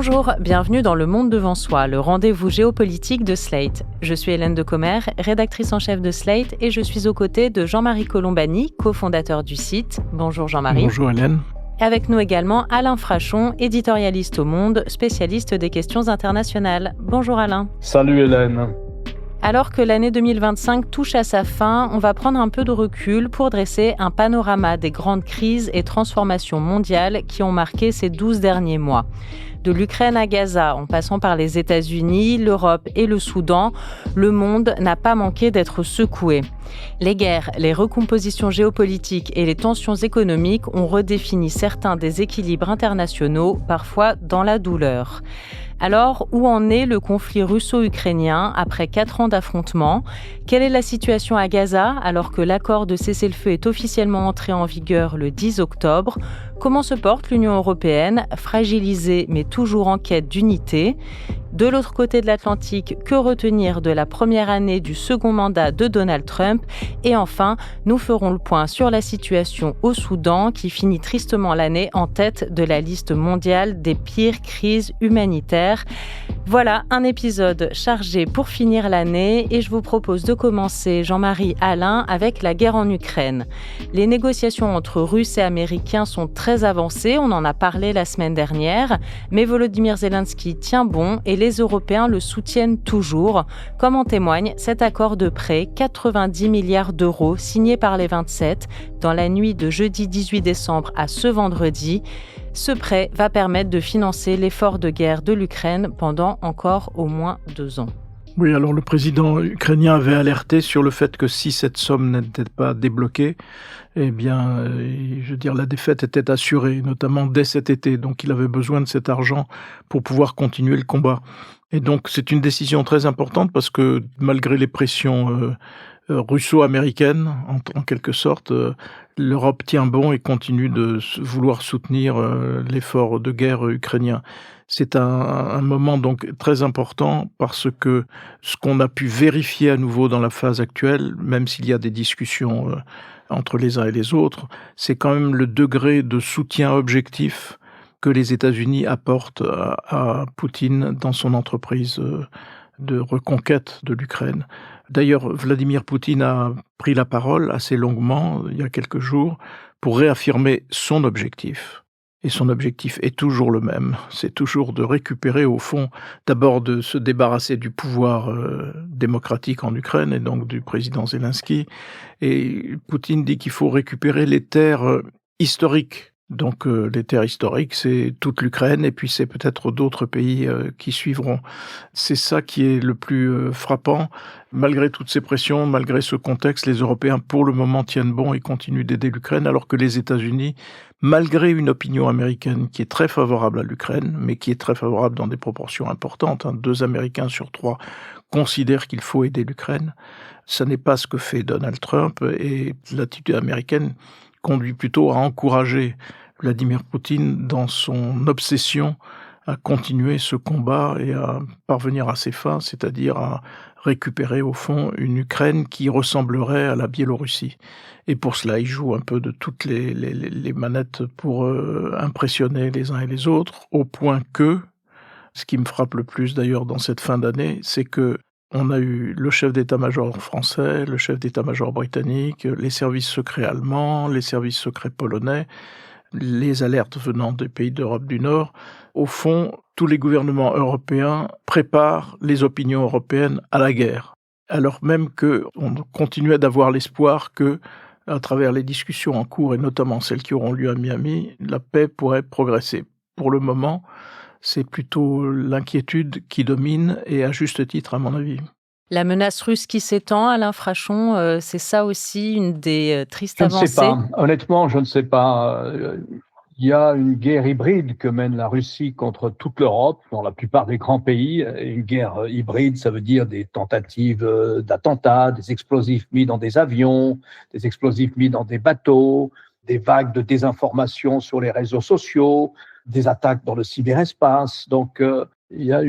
Bonjour, bienvenue dans Le Monde devant soi, le rendez-vous géopolitique de Slate. Je suis Hélène Decomer, rédactrice en chef de Slate et je suis aux côtés de Jean-Marie Colombani, cofondateur du site. Bonjour Jean-Marie. Bonjour Hélène. Avec nous également Alain Frachon, éditorialiste au Monde, spécialiste des questions internationales. Bonjour Alain. Salut Hélène. Alors que l'année 2025 touche à sa fin, on va prendre un peu de recul pour dresser un panorama des grandes crises et transformations mondiales qui ont marqué ces 12 derniers mois. De l'Ukraine à Gaza, en passant par les États-Unis, l'Europe et le Soudan, le monde n'a pas manqué d'être secoué. Les guerres, les recompositions géopolitiques et les tensions économiques ont redéfini certains des équilibres internationaux, parfois dans la douleur. Alors, où en est le conflit russo-ukrainien après 4 ans d'affrontements ? Quelle est la situation à Gaza alors que l'accord de cessez-le-feu est officiellement entré en vigueur le 10 octobre ? Comment se porte l'Union européenne, fragilisée mais toujours en quête d'unité ? De l'autre côté de l'Atlantique, que retenir de la première année du second mandat de Donald Trump ? Et enfin, nous ferons le point sur la situation au Soudan qui finit tristement l'année en tête de la liste mondiale des pires crises humanitaires. Voilà un épisode chargé pour finir l'année et je vous propose de commencer, Jean-Marie, Alain, avec la guerre en Ukraine. Les négociations entre Russes et Américains sont très avancées, on en a parlé la semaine dernière, mais Volodymyr Zelensky tient bon et les Européens le soutiennent toujours, comme en témoigne cet accord de prêt 90 milliards d'euros signé par les 27 dans la nuit de jeudi 18 décembre à ce vendredi. Ce prêt va permettre de financer l'effort de guerre de l'Ukraine pendant encore au moins 2 ans. Oui, alors le président ukrainien avait alerté sur le fait que si cette somme n'était pas débloquée, eh bien, la défaite était assurée, notamment dès cet été. Donc, il avait besoin de cet argent pour pouvoir continuer le combat. Et donc, c'est une décision très importante parce que malgré les pressions russo-américaine, en quelque sorte, l'Europe tient bon et continue de vouloir soutenir l'effort de guerre ukrainien. C'est un moment donc très important parce que ce qu'on a pu vérifier à nouveau dans la phase actuelle, même s'il y a des discussions entre les uns et les autres, c'est quand même le degré de soutien objectif que les États-Unis apportent à Poutine dans son entreprise de reconquête de l'Ukraine. D'ailleurs, Vladimir Poutine a pris la parole assez longuement, il y a quelques jours, pour réaffirmer son objectif. Et son objectif est toujours le même. C'est toujours de récupérer, au fond, d'abord de se débarrasser du pouvoir démocratique en Ukraine, et donc du président Zelensky. Et Poutine dit qu'il faut récupérer les terres historiques. Donc les terres historiques, c'est toute l'Ukraine et puis c'est peut-être d'autres pays qui suivront. C'est ça qui est le plus frappant. Malgré toutes ces pressions, malgré ce contexte, les Européens pour le moment tiennent bon et continuent d'aider l'Ukraine, alors que les États-Unis, malgré une opinion américaine qui est très favorable à l'Ukraine, mais qui est très favorable dans des proportions importantes, 2 Américains sur 3 considèrent qu'il faut aider l'Ukraine. Ce n'est pas ce que fait Donald Trump et l'attitude américaine conduit plutôt à encourager Vladimir Poutine dans son obsession à continuer ce combat et à parvenir à ses fins, c'est-à-dire à récupérer au fond une Ukraine qui ressemblerait à la Biélorussie. Et pour cela, il joue un peu de toutes les manettes pour impressionner les uns et les autres, au point que, ce qui me frappe le plus d'ailleurs dans cette fin d'année, c'est que on a eu le chef d'état-major français, le chef d'état-major britannique, les services secrets allemands, les services secrets polonais, les alertes venant des pays d'Europe du Nord. Au fond, tous les gouvernements européens préparent les opinions européennes à la guerre. Alors même qu'on continuait d'avoir l'espoir que, à travers les discussions en cours, et notamment celles qui auront lieu à Miami, la paix pourrait progresser. Pour le moment, c'est plutôt l'inquiétude qui domine, et à juste titre, à mon avis. La menace russe qui s'étend, Alain Frachon, c'est ça aussi une des tristes avancées ? Je ne sais pas. Honnêtement, je ne sais pas. Il y a une guerre hybride que mène la Russie contre toute l'Europe, dans la plupart des grands pays. Une guerre hybride, ça veut dire des tentatives d'attentats, des explosifs mis dans des avions, des explosifs mis dans des bateaux, des vagues de désinformation sur les réseaux sociaux, des attaques dans le cyberespace. Donc, il y a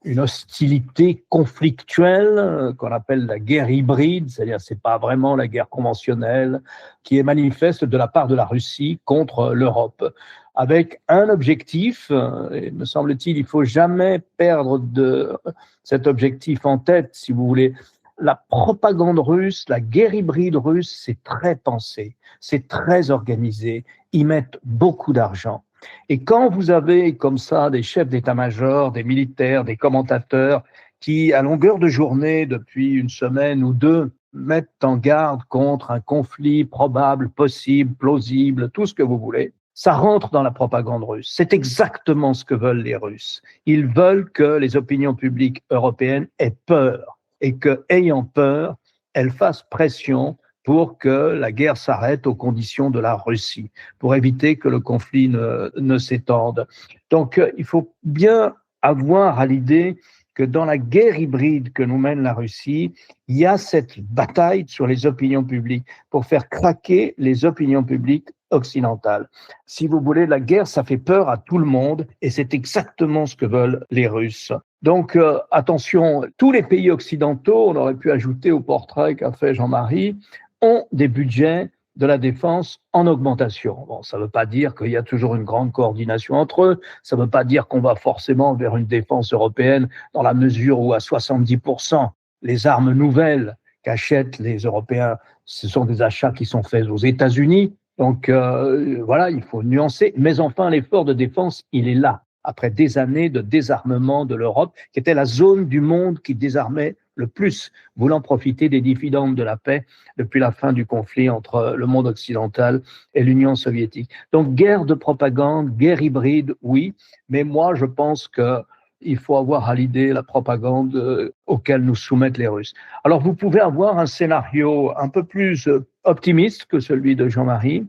une hostilité conflictuelle qu'on appelle la guerre hybride, c'est-à-dire c'est pas vraiment la guerre conventionnelle, qui est manifeste de la part de la Russie contre l'Europe, avec un objectif, et me semble-t-il, il faut jamais perdre de cet objectif en tête, si vous voulez. La propagande russe, la guerre hybride russe, c'est très pensé, c'est très organisé, ils mettent beaucoup d'argent. Et quand vous avez comme ça des chefs d'état-major, des militaires, des commentateurs qui, à longueur de journée, depuis une semaine ou deux, mettent en garde contre un conflit probable, possible, plausible, tout ce que vous voulez, ça rentre dans la propagande russe. C'est exactement ce que veulent les Russes. Ils veulent que les opinions publiques européennes aient peur et qu'ayant peur, elles fassent pression pour que la guerre s'arrête aux conditions de la Russie, pour éviter que le conflit ne s'étende. Donc, il faut bien avoir à l'idée que dans la guerre hybride que nous mène la Russie, il y a cette bataille sur les opinions publiques pour faire craquer les opinions publiques occidentales. Si vous voulez, la guerre, ça fait peur à tout le monde et c'est exactement ce que veulent les Russes. Donc, attention, tous les pays occidentaux, on aurait pu ajouter au portrait qu'a fait Jean-Marie, ont des budgets de la défense en augmentation. Bon, ça ne veut pas dire qu'il y a toujours une grande coordination entre eux, ça ne veut pas dire qu'on va forcément vers une défense européenne dans la mesure où à 70%, les armes nouvelles qu'achètent les Européens, ce sont des achats qui sont faits aux États-Unis. Donc voilà, il faut nuancer, mais enfin l'effort de défense, il est là, après des années de désarmement de l'Europe, qui était la zone du monde qui désarmait le plus, voulant profiter des dividendes de la paix depuis la fin du conflit entre le monde occidental et l'Union soviétique. Donc guerre de propagande, guerre hybride, oui, mais moi je pense qu'il faut avoir à l'idée la propagande auquel nous soumettent les Russes. Alors vous pouvez avoir un scénario un peu plus optimiste que celui de Jean-Marie,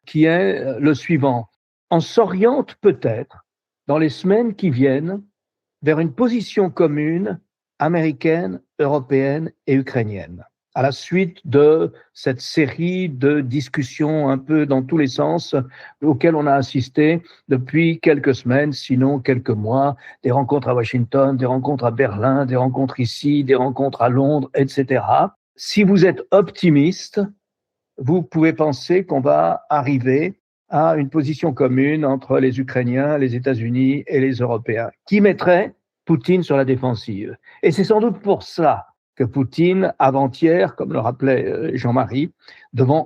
qui est le suivant. On s'oriente peut-être dans les semaines qui viennent vers une position commune américaine, européenne et ukrainienne, à la suite de cette série de discussions un peu dans tous les sens auxquelles on a assisté depuis quelques semaines, sinon quelques mois, des rencontres à Washington, des rencontres à Berlin, des rencontres ici, des rencontres à Londres, etc. Si vous êtes optimiste, vous pouvez penser qu'on va arriver à une position commune entre les Ukrainiens, les États-Unis et les Européens, qui mettrait Poutine sur la défensive. Et c'est sans doute pour ça que Poutine, avant-hier, comme le rappelait Jean-Marie,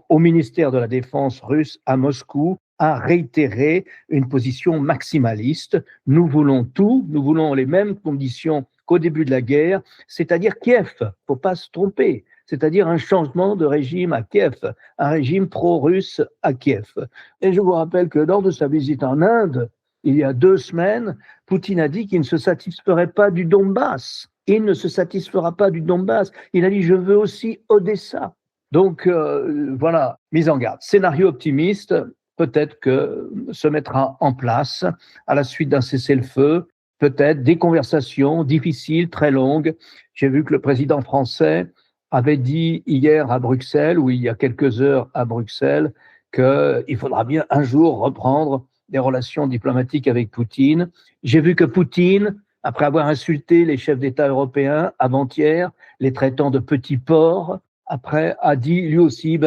au ministère de la Défense russe à Moscou, a réitéré une position maximaliste. Nous voulons tout, nous voulons les mêmes conditions qu'au début de la guerre, c'est-à-dire Kiev, il ne faut pas se tromper, c'est-à-dire un changement de régime à Kiev, un régime pro-russe à Kiev. Et je vous rappelle que lors de sa visite en Inde, il y a 2 semaines, Poutine a dit qu'il ne se satisferait pas du Donbass. Il ne se satisfera pas du Donbass. Il a dit « je veux aussi Odessa ». Donc voilà, mise en garde. Scénario optimiste, peut-être que se mettra en place à la suite d'un cessez-le-feu, peut-être des conversations difficiles, très longues. J'ai vu que le président français avait dit hier à Bruxelles, ou il y a quelques heures à Bruxelles, qu'il faudra bien un jour reprendre des relations diplomatiques avec Poutine. J'ai vu que Poutine, après avoir insulté les chefs d'État européens avant-hier, les traitant de petits porcs, après a dit lui aussi,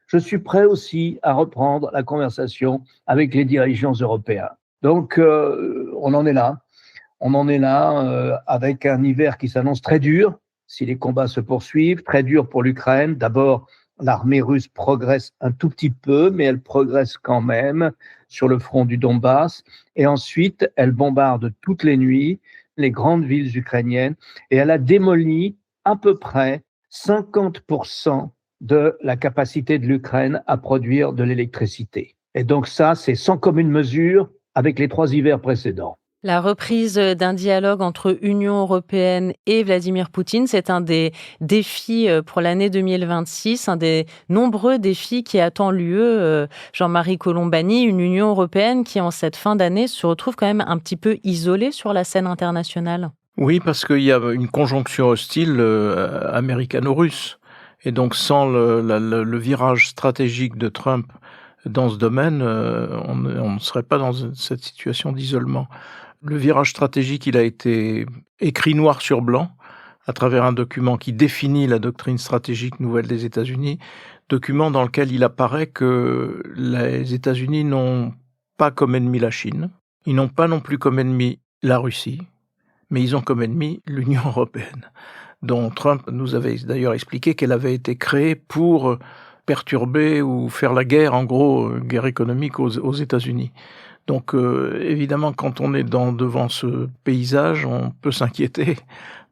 je suis prêt aussi à reprendre la conversation avec les dirigeants européens. Donc, on en est là. On en est là avec un hiver qui s'annonce très dur, si les combats se poursuivent, très dur pour l'Ukraine. D'abord, l'armée russe progresse un tout petit peu, mais elle progresse quand même sur le front du Donbass. Et ensuite, elle bombarde toutes les nuits les grandes villes ukrainiennes et elle a démoli à peu près 50% de la capacité de l'Ukraine à produire de l'électricité. Et donc ça, c'est sans commune mesure avec les 3 hivers précédents. La reprise d'un dialogue entre Union européenne et Vladimir Poutine, c'est un des défis pour l'année 2026, un des nombreux défis qui attend l'UE, Jean-Marie Colombani, une Union européenne qui, en cette fin d'année, se retrouve quand même un petit peu isolée sur la scène internationale. Oui, parce qu'il y a une conjonction hostile américano-russe. Et donc, sans le virage stratégique de Trump dans ce domaine, on ne serait pas dans cette situation d'isolement. Le virage stratégique, il a été écrit noir sur blanc à travers un document qui définit la doctrine stratégique nouvelle des États-Unis, document dans lequel il apparaît que les États-Unis n'ont pas comme ennemi la Chine, ils n'ont pas non plus comme ennemi la Russie, mais ils ont comme ennemi l'Union européenne, dont Trump nous avait d'ailleurs expliqué qu'elle avait été créée pour perturber ou faire la guerre, en gros, guerre économique aux États-Unis. Donc évidemment, quand on est devant ce paysage, on peut s'inquiéter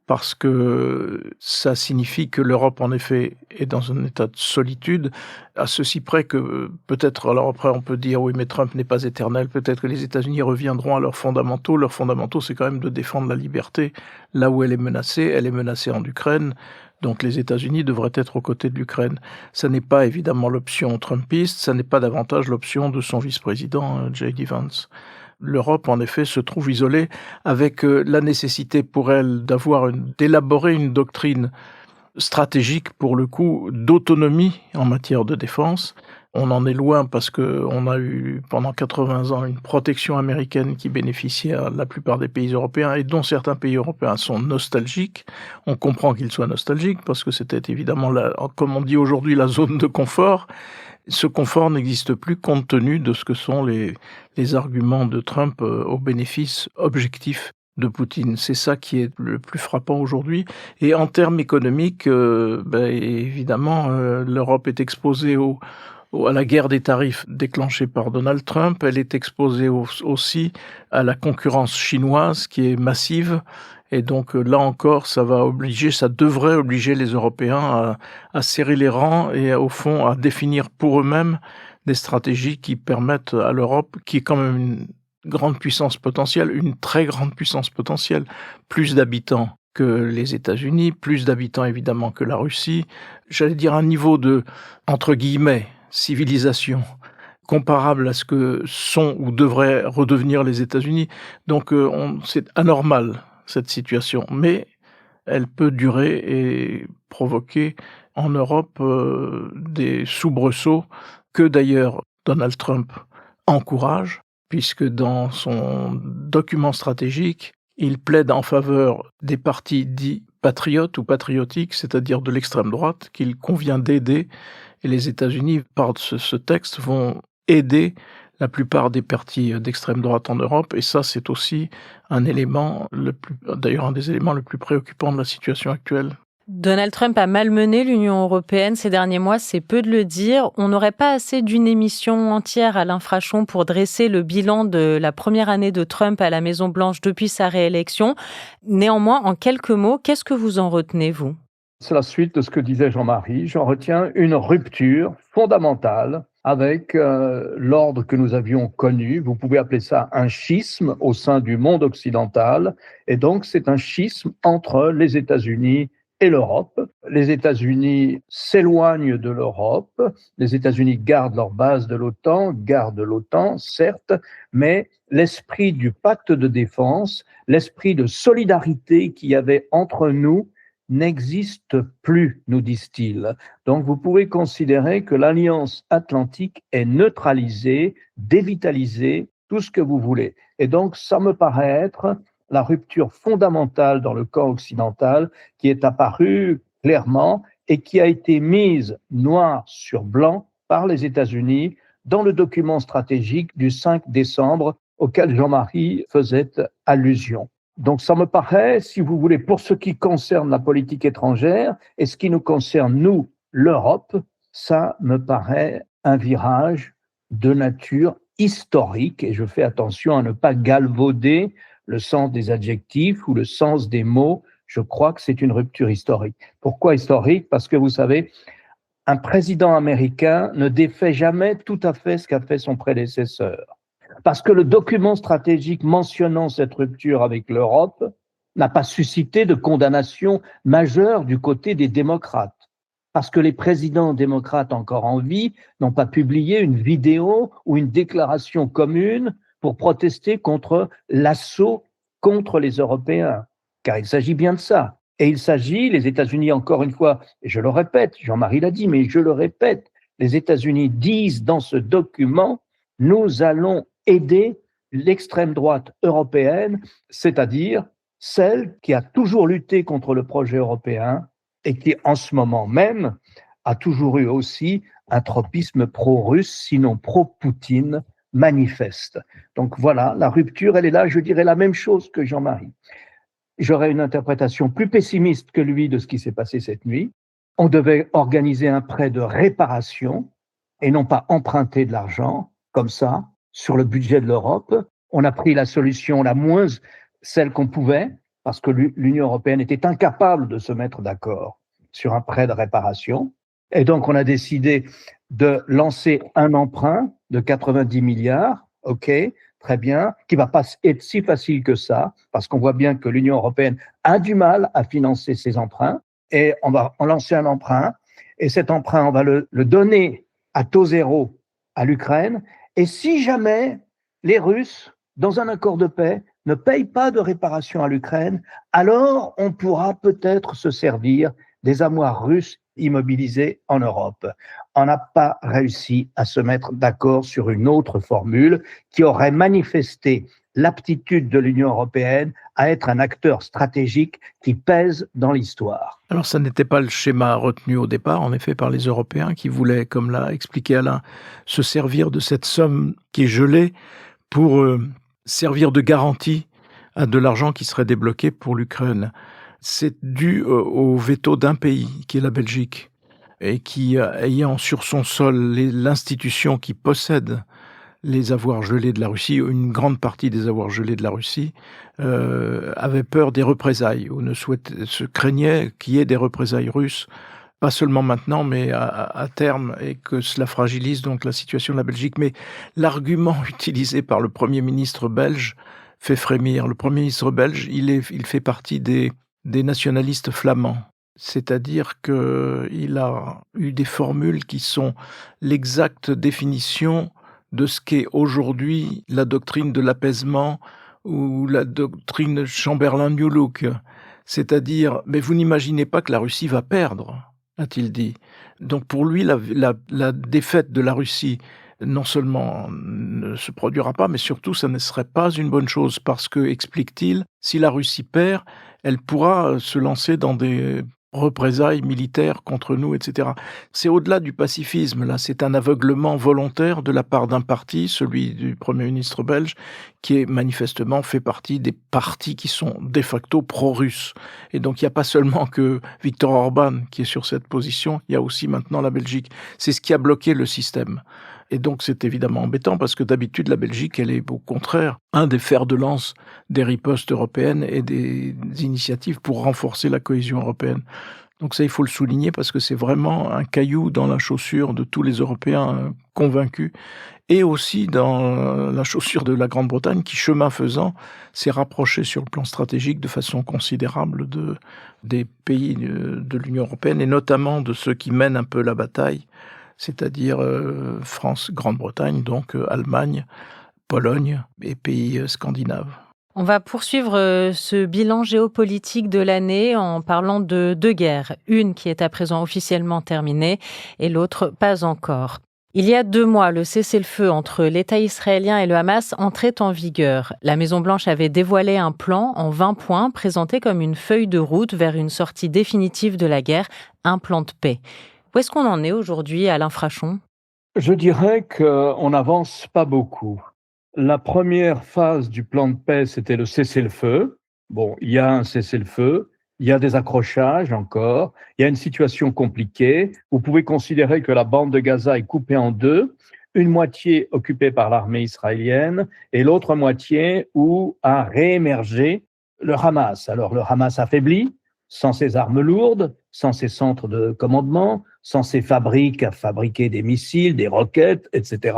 parce que ça signifie que l'Europe, en effet, est dans un état de solitude, à ceci près que peut-être, alors après on peut dire oui mais Trump n'est pas éternel, peut-être que les États-Unis reviendront à leurs fondamentaux. Leurs fondamentaux, c'est quand même de défendre la liberté là où elle est menacée en Ukraine. Donc les États-Unis devraient être aux côtés de l'Ukraine. Ça n'est pas évidemment l'option trumpiste, ça n'est pas davantage l'option de son vice-président, J.D. Vance. L'Europe, en effet, se trouve isolée avec la nécessité pour elle d'élaborer une doctrine stratégique, pour le coup, d'autonomie en matière de défense. On en est loin parce qu'on a eu pendant 80 ans une protection américaine qui bénéficiait à la plupart des pays européens et dont certains pays européens sont nostalgiques. On comprend qu'ils soient nostalgiques parce que c'était évidemment, comme on dit aujourd'hui, la zone de confort. Ce confort n'existe plus compte tenu de ce que sont les arguments de Trump au bénéfice objectif de Poutine. C'est ça qui est le plus frappant aujourd'hui. Et en termes économiques, évidemment, l'Europe est exposée à la guerre des tarifs déclenchée par Donald Trump. Elle est exposée aussi à la concurrence chinoise qui est massive. Et donc là encore, ça devrait obliger les Européens à serrer les rangs et au fond à définir pour eux-mêmes des stratégies qui permettent à l'Europe, qui est quand même une grande puissance potentielle, une très grande puissance potentielle, plus d'habitants que les États-Unis, plus d'habitants évidemment que la Russie, j'allais dire un niveau de, entre guillemets, civilisation comparable à ce que sont ou devraient redevenir les États-Unis. Donc c'est anormal cette situation, mais elle peut durer et provoquer en Europe des soubresauts que d'ailleurs Donald Trump encourage, puisque dans son document stratégique, il plaide en faveur des partis dits patriotes ou patriotiques, c'est-à-dire de l'extrême droite, qu'il convient d'aider. Et les États-Unis, par ce texte, vont aider la plupart des partis d'extrême droite en Europe. Et ça, c'est aussi un élément, d'ailleurs un des éléments les plus préoccupants de la situation actuelle. Donald Trump a malmené l'Union européenne ces derniers mois, c'est peu de le dire. On n'aurait pas assez d'une émission entière à l'infrachon pour dresser le bilan de la première année de Trump à la Maison-Blanche depuis sa réélection. Néanmoins, en quelques mots, qu'est-ce que vous en retenez, vous ? C'est la suite de ce que disait Jean-Marie. J'en retiens une rupture fondamentale avec l'ordre que nous avions connu. Vous pouvez appeler ça un schisme au sein du monde occidental. Et donc, c'est un schisme entre les États-Unis et l'Europe. Les États-Unis s'éloignent de l'Europe. Les États-Unis gardent leur base de l'OTAN, certes, mais l'esprit du pacte de défense, l'esprit de solidarité qu'il y avait entre nous n'existe plus, nous disent-ils. Donc, vous pouvez considérer que l'Alliance atlantique est neutralisée, dévitalisée, tout ce que vous voulez. Et donc, ça me paraît être la rupture fondamentale dans le camp occidental qui est apparue clairement et qui a été mise noir sur blanc par les États-Unis dans le document stratégique du 5 décembre auquel Jean-Marie faisait allusion. Donc ça me paraît, si vous voulez, pour ce qui concerne la politique étrangère et ce qui nous concerne, nous, l'Europe, ça me paraît un virage de nature historique et je fais attention à ne pas galvauder le sens des adjectifs ou le sens des mots. Je crois que c'est une rupture historique. Pourquoi historique ? Parce que vous savez, un président américain ne défait jamais tout à fait ce qu'a fait son prédécesseur. Parce que le document stratégique mentionnant cette rupture avec l'Europe n'a pas suscité de condamnation majeure du côté des démocrates. Parce que les présidents démocrates encore en vie n'ont pas publié une vidéo ou une déclaration commune pour protester contre l'assaut contre les Européens. Car il s'agit bien de ça. Et il s'agit, les États-Unis, encore une fois, et je le répète, Jean-Marie l'a dit, mais je le répète, les États-Unis disent dans ce document, nous allons aider l'extrême droite européenne, c'est-à-dire celle qui a toujours lutté contre le projet européen et qui, en ce moment même, a toujours eu aussi un tropisme pro-russe, sinon pro-Poutine, manifeste. Donc voilà, la rupture, elle est là. Je dirais la même chose que Jean-Marie. J'aurais une interprétation plus pessimiste que lui de ce qui s'est passé cette nuit. On devait organiser un prêt de réparation et non pas emprunter de l'argent, comme ça, sur le budget de l'Europe. On a pris la solution la moins, celle qu'on pouvait, parce que l'Union européenne était incapable de se mettre d'accord sur un prêt de réparation. Et donc, on a décidé de lancer un emprunt de 90 milliards, OK, très bien, qui ne va pas être si facile que ça, parce qu'on voit bien que l'Union européenne a du mal à financer ses emprunts, et on va lancer un emprunt, et cet emprunt, on va le donner à taux zéro à l'Ukraine, et si jamais les Russes, dans un accord de paix, ne payent pas de réparation à l'Ukraine, alors on pourra peut-être se servir des armoires russes immobilisées en Europe. On n'a pas réussi à se mettre d'accord sur une autre formule qui aurait manifesté l'aptitude de l'Union européenne à être un acteur stratégique qui pèse dans l'histoire. Alors, ça n'était pas le schéma retenu au départ, en effet, par les Européens qui voulaient, comme l'a expliqué Alain, se servir de cette somme qui est gelée pour servir de garantie à de l'argent qui serait débloqué pour l'Ukraine. C'est dû au veto d'un pays, qui est la Belgique, et qui, ayant sur son sol l'institution qui possède les avoirs gelés de la Russie, une grande partie des avoirs gelés de la Russie, avait peur des représailles, ou se craignait qu'il y ait des représailles russes, pas seulement maintenant, mais à terme, et que cela fragilise donc la situation de la Belgique. Mais l'argument utilisé par le Premier ministre belge fait frémir. Le Premier ministre belge, il fait partie des nationalistes flamands. C'est-à-dire qu'il a eu des formules qui sont l'exacte définition de ce qu'est aujourd'hui la doctrine de l'apaisement ou la doctrine Chamberlain-New Look. C'est-à-dire, mais vous n'imaginez pas que la Russie va perdre, a-t-il dit. Donc pour lui, la défaite de la Russie, non seulement ne se produira pas, mais surtout, ça ne serait pas une bonne chose parce que, explique-t-il, si la Russie perd, elle pourra se lancer dans des représailles militaires contre nous, etc. C'est au-delà du pacifisme, là, c'est un aveuglement volontaire de la part d'un parti, celui du Premier ministre belge, qui est manifestement fait partie des partis qui sont de facto pro-russes. Et donc il n'y a pas seulement que Viktor Orban qui est sur cette position, il y a aussi maintenant la Belgique. C'est ce qui a bloqué le système. Et donc c'est évidemment embêtant parce que d'habitude la Belgique, elle est au contraire un des fers de lance des ripostes européennes et des initiatives pour renforcer la cohésion européenne. Donc ça, il faut le souligner parce que c'est vraiment un caillou dans la chaussure de tous les Européens convaincus et aussi dans la chaussure de la Grande-Bretagne qui, chemin faisant, s'est rapprochée sur le plan stratégique de façon considérable des pays de l'Union européenne et notamment de ceux qui mènent un peu la bataille, c'est-à-dire France, Grande-Bretagne, donc Allemagne, Pologne et pays scandinaves. On va poursuivre ce bilan géopolitique de l'année en parlant de deux guerres. Une qui est à présent officiellement terminée et l'autre pas encore. Il y a 2 mois, le cessez-le-feu entre l'État israélien et le Hamas entrait en vigueur. La Maison-Blanche avait dévoilé un plan en 20 points présenté comme une feuille de route vers une sortie définitive de la guerre, un plan de paix. Où est-ce qu'on en est aujourd'hui, Alain Frachon ? Je dirais qu'on n'avance pas beaucoup. La première phase du plan de paix, c'était le cessez-le-feu. Bon, il y a un cessez-le-feu, il y a des accrochages encore, il y a une situation compliquée. Vous pouvez considérer que la bande de Gaza est coupée en deux, une moitié occupée par l'armée israélienne et l'autre moitié où a réémergé le Hamas. Alors le Hamas affaibli, sans ses armes lourdes, sans ses centres de commandement, sans ses fabriques à fabriquer des missiles, des roquettes, etc.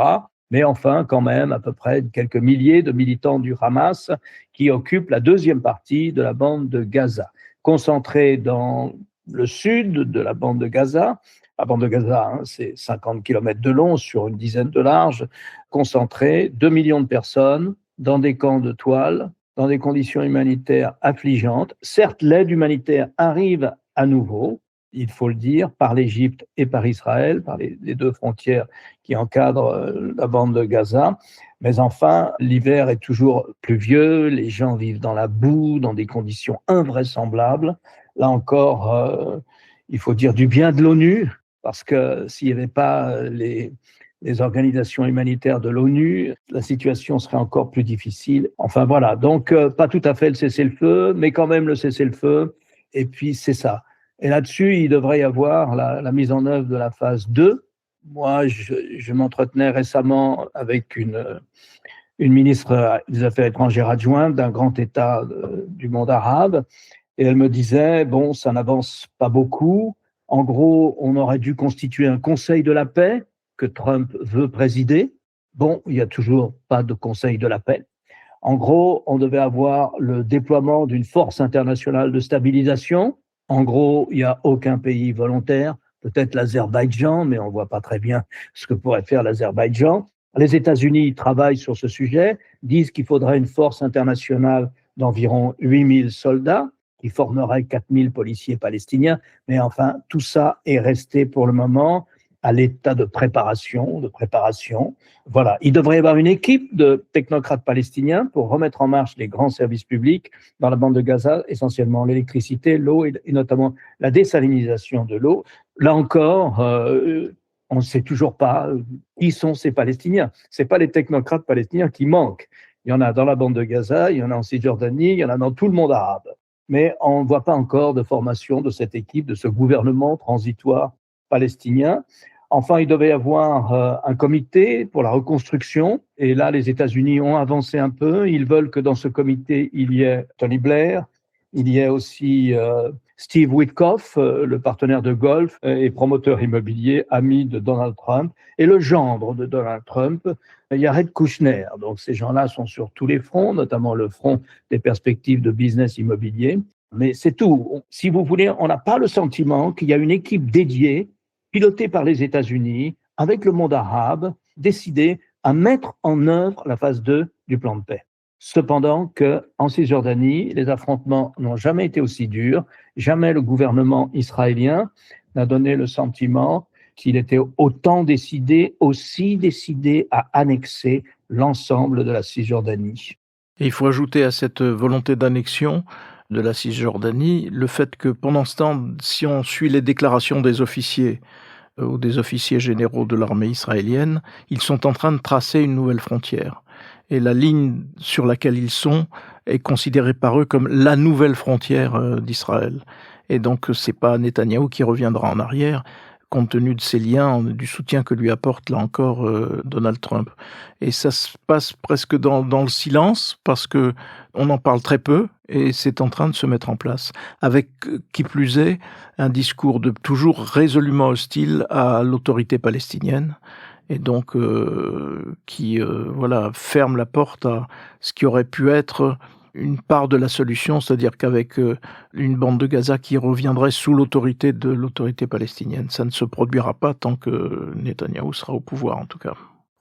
Mais enfin, quand même, à peu près quelques milliers de militants du Hamas qui occupent la deuxième partie de la bande de Gaza. Concentrés dans le sud de la bande de Gaza, la bande de Gaza, c'est 50 km de long sur une dizaine de large, concentrés, 2 millions de personnes dans des camps de toile, dans des conditions humanitaires affligeantes. Certes, l'aide humanitaire arrive à nouveau, il faut le dire, par l'Égypte et par Israël, par les deux frontières qui encadrent la bande de Gaza. Mais enfin, l'hiver est toujours pluvieux, les gens vivent dans la boue, dans des conditions invraisemblables. Là encore, il faut dire du bien de l'ONU, parce que s'il n'y avait pas les organisations humanitaires de l'ONU, la situation serait encore plus difficile. Enfin voilà, donc pas tout à fait le cessez-le-feu, mais quand même le cessez-le-feu. Et puis c'est ça. Et là-dessus, il devrait y avoir la mise en œuvre de la phase 2. Moi, je m'entretenais récemment avec une ministre des Affaires étrangères adjointe d'un grand État du monde arabe, et elle me disait, bon, ça n'avance pas beaucoup. En gros, on aurait dû constituer un conseil de la paix que Trump veut présider. Bon, il n'y a toujours pas de conseil de la paix. En gros, on devait avoir le déploiement d'une force internationale de stabilisation. En gros, il n'y a aucun pays volontaire, peut-être l'Azerbaïdjan, mais on ne voit pas très bien ce que pourrait faire l'Azerbaïdjan. Les États-Unis travaillent sur ce sujet, disent qu'il faudrait une force internationale d'environ 8000 soldats, qui formerait 4000 policiers palestiniens. Mais enfin, tout ça est resté pour le moment à l'état de préparation. Voilà. Il devrait y avoir une équipe de technocrates palestiniens pour remettre en marche les grands services publics dans la bande de Gaza, essentiellement l'électricité, l'eau et notamment la désalinisation de l'eau. Là encore, on ne sait toujours pas qui sont ces Palestiniens. Ce n'est pas les technocrates palestiniens qui manquent. Il y en a dans la bande de Gaza, il y en a en Cisjordanie, il y en a dans tout le monde arabe. Mais on ne voit pas encore de formation de cette équipe, de ce gouvernement transitoire palestinien. Enfin, il devait y avoir un comité pour la reconstruction. Et là, les États-Unis ont avancé un peu. Ils veulent que dans ce comité, il y ait Tony Blair, il y ait aussi Steve Witkoff, le partenaire de golf et promoteur immobilier, ami de Donald Trump, et le gendre de Donald Trump, Jared Kushner. Donc ces gens-là sont sur tous les fronts, notamment le front des perspectives de business immobilier. Mais c'est tout. Si vous voulez, on n'a pas le sentiment qu'il y a une équipe dédiée, pilotée par les États-Unis, avec le monde arabe, décidée à mettre en œuvre la phase 2 du plan de paix. Cependant qu'en Cisjordanie, les affrontements n'ont jamais été aussi durs. Jamais le gouvernement israélien n'a donné le sentiment qu'il était aussi décidé à annexer l'ensemble de la Cisjordanie. Et il faut ajouter à cette volonté d'annexion de la Cisjordanie le fait que pendant ce temps, si on suit les déclarations des officiers ou des officiers généraux de l'armée israélienne, ils sont en train de tracer une nouvelle frontière. Et la ligne sur laquelle ils sont est considérée par eux comme la nouvelle frontière d'Israël. Et donc, c'est pas Netanyahou qui reviendra en arrière, compte tenu de ses liens, du soutien que lui apporte, là encore, Donald Trump. Et ça se passe presque dans le silence, parce que on en parle très peu, et c'est en train de se mettre en place. Avec, qui plus est, un discours toujours résolument hostile à l'autorité palestinienne, et donc qui ferme la porte à ce qui aurait pu être une part de la solution, c'est-à-dire qu'avec une bande de Gaza qui reviendrait sous l'autorité de l'autorité palestinienne. Ça ne se produira pas tant que Netanyahou sera au pouvoir, en tout cas.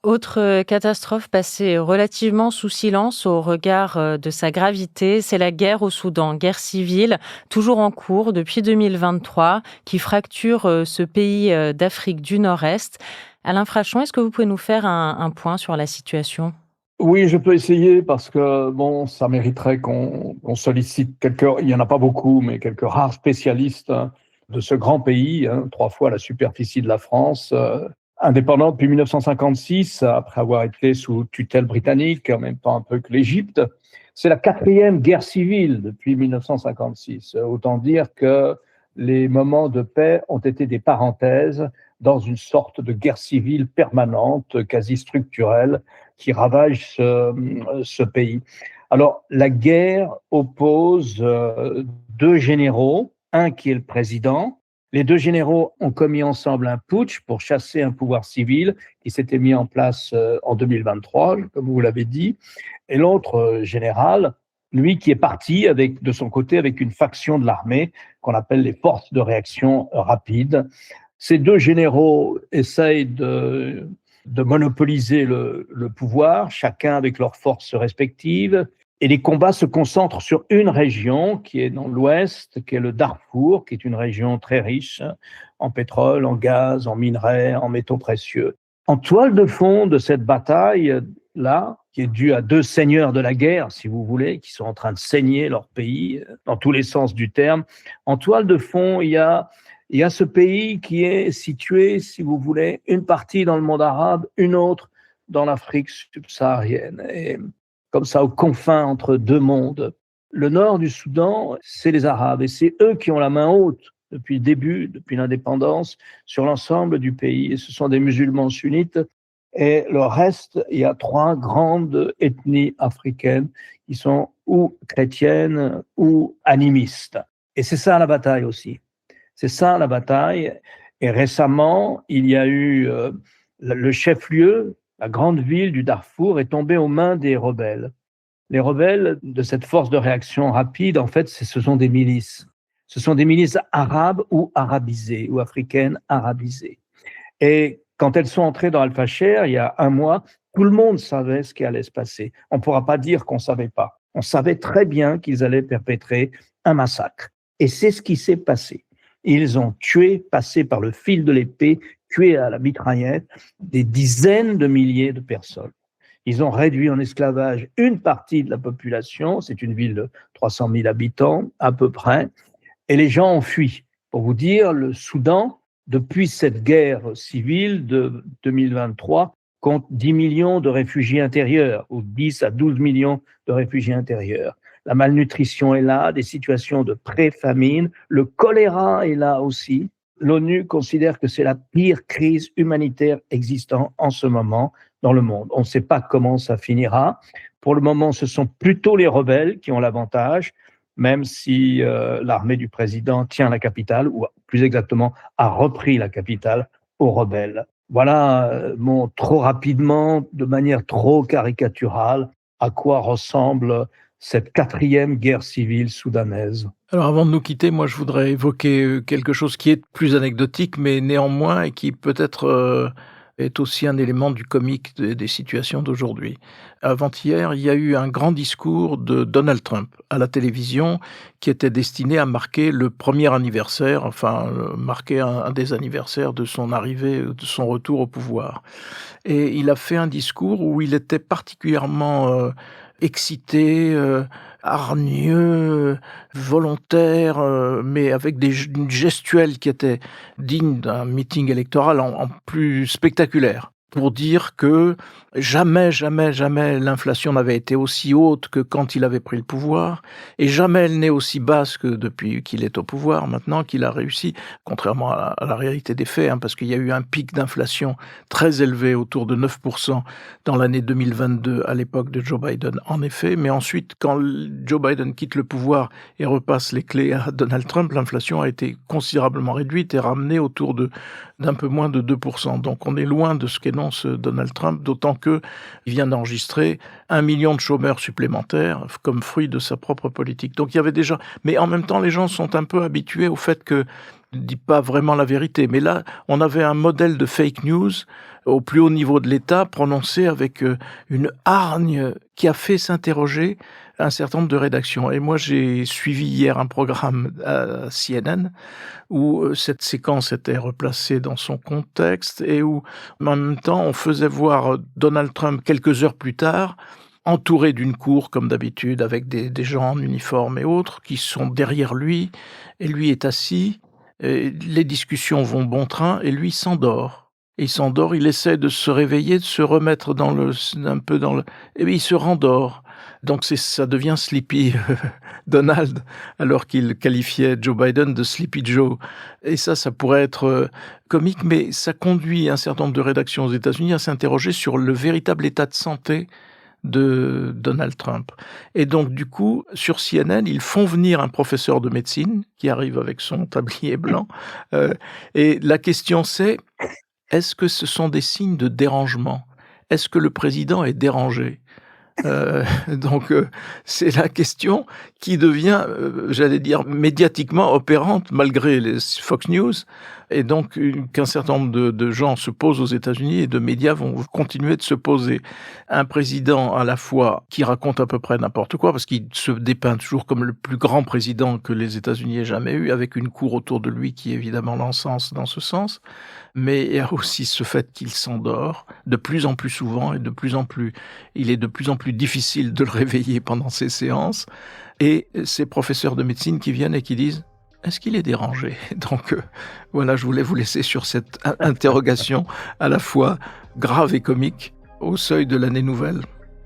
Autre catastrophe passée relativement sous silence au regard de sa gravité, c'est la guerre au Soudan, guerre civile toujours en cours depuis 2023, qui fracture ce pays d'Afrique du Nord-Est. Alain Frachon, est-ce que vous pouvez nous faire un point sur la situation ? Oui, je peux essayer parce que ça mériterait qu'on sollicite il n'y en a pas beaucoup, mais quelques rares spécialistes de ce grand pays, 3 fois la superficie de la France, indépendant depuis 1956, après avoir été sous tutelle britannique, en même temps un peu que l'Égypte. C'est la 4e guerre civile depuis 1956. Autant dire que les moments de paix ont été des parenthèses dans une sorte de guerre civile permanente, quasi structurelle, qui ravage ce pays. Alors, la guerre oppose 2 généraux, un qui est le président. Les 2 généraux ont commis ensemble un putsch pour chasser un pouvoir civil qui s'était mis en place en 2023, comme vous l'avez dit. Et l'autre général, lui qui est parti de son côté avec une faction de l'armée qu'on appelle les forces de réaction rapide. Ces 2 généraux essayent de monopoliser le pouvoir, chacun avec leurs forces respectives. Et les combats se concentrent sur une région qui est dans l'ouest, qui est le Darfour, qui est une région très riche en pétrole, en gaz, en minerais, en métaux précieux. En toile de fond de cette bataille-là, qui est due à deux seigneurs de la guerre, si vous voulez, qui sont en train de saigner leur pays dans tous les sens du terme, en toile de fond, il y a ce pays qui est situé, si vous voulez, une partie dans le monde arabe, une autre dans l'Afrique subsaharienne. Et comme ça, aux confins entre deux mondes. Le nord du Soudan, c'est les Arabes, et c'est eux qui ont la main haute depuis le début, depuis l'indépendance, sur l'ensemble du pays. Et ce sont des musulmans sunnites. Et le reste, il y a trois grandes ethnies africaines qui sont ou chrétiennes ou animistes. Et c'est ça la bataille aussi. C'est ça la bataille. Et récemment, il y a eu le chef-lieu, la grande ville du Darfour, est tombée aux mains des rebelles. Les rebelles de cette force de réaction rapide, en fait, ce sont des milices. Ce sont des milices arabes ou arabisées, ou africaines arabisées. Et quand elles sont entrées dans Al-Fasher, il y a un mois, tout le monde savait ce qui allait se passer. On ne pourra pas dire qu'on ne savait pas. On savait très bien qu'ils allaient perpétrer un massacre. Et c'est ce qui s'est passé. Ils ont tué, passé par le fil de l'épée, tué à la mitraillette, des dizaines de milliers de personnes. Ils ont réduit en esclavage une partie de la population. C'est une ville de 300 000 habitants, à peu près. Et les gens ont fui. Pour vous dire, le Soudan, depuis cette guerre civile de 2023, compte 10 millions de réfugiés intérieurs, ou 10 à 12 millions de réfugiés intérieurs. La malnutrition est là, des situations de pré-famine, le choléra est là aussi. L'ONU considère que c'est la pire crise humanitaire existant en ce moment dans le monde. On ne sait pas comment ça finira. Pour le moment, ce sont plutôt les rebelles qui ont l'avantage, même si l'armée du président tient la capitale, ou plus exactement a repris la capitale aux rebelles. Voilà, trop rapidement, de manière trop caricaturale, à quoi ressemble cette 4e guerre civile soudanaise. Alors avant de nous quitter, moi je voudrais évoquer quelque chose qui est plus anecdotique, mais néanmoins, et qui peut-être est aussi un élément du comique des situations d'aujourd'hui. Avant-hier, il y a eu un grand discours de Donald Trump à la télévision qui était destiné à marquer le premier anniversaire, marquer un des anniversaires de son arrivée, de son retour au pouvoir. Et il a fait un discours où il était particulièrement excité, hargneux, volontaire, mais avec une gestuelle qui était digne d'un meeting électoral en plus spectaculaire, pour dire que jamais l'inflation n'avait été aussi haute que quand il avait pris le pouvoir, et jamais elle n'est aussi basse que depuis qu'il est au pouvoir, maintenant qu'il a réussi, contrairement à la réalité des faits, parce qu'il y a eu un pic d'inflation très élevé, autour de 9% dans l'année 2022, à l'époque de Joe Biden, en effet, mais ensuite, quand Joe Biden quitte le pouvoir et repasse les clés à Donald Trump, l'inflation a été considérablement réduite et ramenée autour d'un peu moins de 2%. Donc on est loin de ce qu'énonce Donald Trump, d'autant qu'il vient d'enregistrer 1 million de chômeurs supplémentaires comme fruit de sa propre politique. Donc il y avait déjà... Mais en même temps, les gens sont un peu habitués au fait que ne dit pas vraiment la vérité. Mais là, on avait un modèle de fake news au plus haut niveau de l'État, prononcé avec une hargne qui a fait s'interroger un certain nombre de rédactions. Et moi, j'ai suivi hier un programme à CNN où cette séquence était replacée dans son contexte et où, en même temps, on faisait voir Donald Trump quelques heures plus tard, entouré d'une cour, comme d'habitude, avec des gens en uniforme et autres, qui sont derrière lui, et lui est assis, et les discussions vont bon train, et lui s'endort. Et il s'endort, il essaie de se réveiller, de se remettre et il se rendort. Donc ça devient Sleepy Donald, alors qu'il qualifiait Joe Biden de Sleepy Joe. Et ça pourrait être comique, mais ça conduit un certain nombre de rédactions aux États-Unis à s'interroger sur le véritable état de santé de Donald Trump. Et donc, du coup, sur CNN, ils font venir un professeur de médecine qui arrive avec son tablier blanc. Et la question c'est, est-ce que ce sont des signes de dérangement ? Est-ce que le président est dérangé ? Donc, c'est la question qui devient, j'allais dire, médiatiquement opérante malgré les Fox News. Et donc, qu'un certain nombre de gens se posent aux États-Unis et de médias vont continuer de se poser. Un président à la fois qui raconte à peu près n'importe quoi, parce qu'il se dépeint toujours comme le plus grand président que les États-Unis aient jamais eu, avec une cour autour de lui qui évidemment l'encense dans ce sens. Mais il y a aussi ce fait qu'il s'endort de plus en plus souvent et il est de plus en plus difficile de le réveiller pendant ses séances. Et ces professeurs de médecine qui viennent et qui disent: est-ce qu'il est dérangé? Donc voilà, je voulais vous laisser sur cette interrogation à la fois grave et comique au seuil de l'année nouvelle.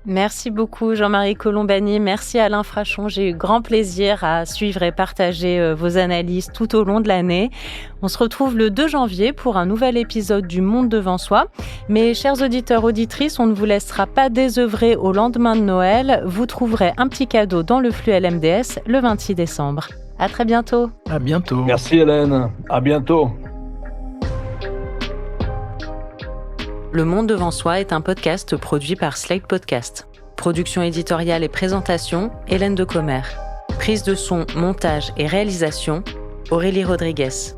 Merci beaucoup Jean-Marie Colombani, merci Alain Frachon. J'ai eu grand plaisir à suivre et partager vos analyses tout au long de l'année. On se retrouve le 2 janvier pour un nouvel épisode du Monde devant soi. Mais chers auditeurs, auditrices, on ne vous laissera pas désœuvrer au lendemain de Noël. Vous trouverez un petit cadeau dans le flux LMDS le 26 décembre. À très bientôt. À bientôt. Merci Hélène, à bientôt. Le Monde devant soi est un podcast produit par Slate Podcast. Production éditoriale et présentation, Hélène Decomer. Prise de son, montage et réalisation, Aurélie Rodriguez.